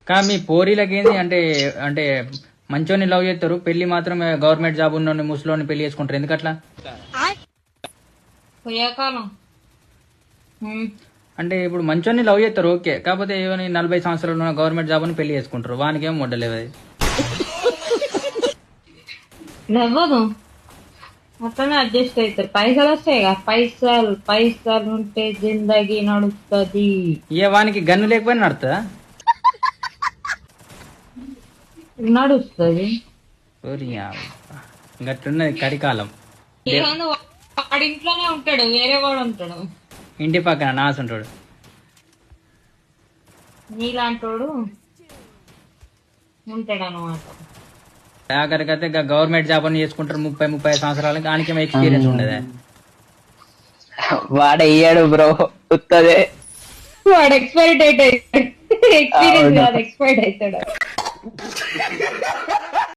కానీ మీ పోరీలకి ఏంది అంటే అంటే మంచోని లవ్ చేస్తారు, పెళ్లి మాత్రం గవర్నమెంట్ జాబ్ ఉన్న ముసలోని పెళ్లి చేసుకుంటారు, ఎందుకట్లా? పోయాకాలం అంటే ఇప్పుడు మంచోని లవ్ చేస్తారు ఓకే, కాకపోతే ఏమని 40 సంవత్సరాలు ఉన్న గవర్నమెంట్ జాబ్ అని పెళ్లి చేసుకుంటారు, వానికి ఏం మొడ్డలేదు అది. నవ్వదు అట్లనే అడ్జస్ట్ అవుతారు. పైసలు వస్తాయి కదా, పైసలు పైసలు ఉంటే జిందగీ నడుస్తుంది. ఏ వానికి గన్ను లేకపోయినా నడుతుందా? నడుస్తుంది. గట్లున్నది కరికాలం. ఏమన్నా వాడి ఇంట్లోనే ఉంటాడు, వేరే వాడు ఉంటాడు ఇంటి పక్కన నాసు ఉంటాడు. నీలాంటోడు ఉంటాడు అనమాట. ఆఖరికైతే గవర్నమెంట్ జాబ్ అని చేసుకుంటారు 30-35 సంవత్సరాలకి, దానికేమో ఎక్స్పీరియన్స్ ఉండదా? వాడయ్యాడు బ్రో ఉత్తదే. వాడు ఎక్స్పైర్డ్ అవుతాడు, ఎక్స్పీరియన్స్ కాదు ఎక్స్పైర్డ్ అవుతాడు.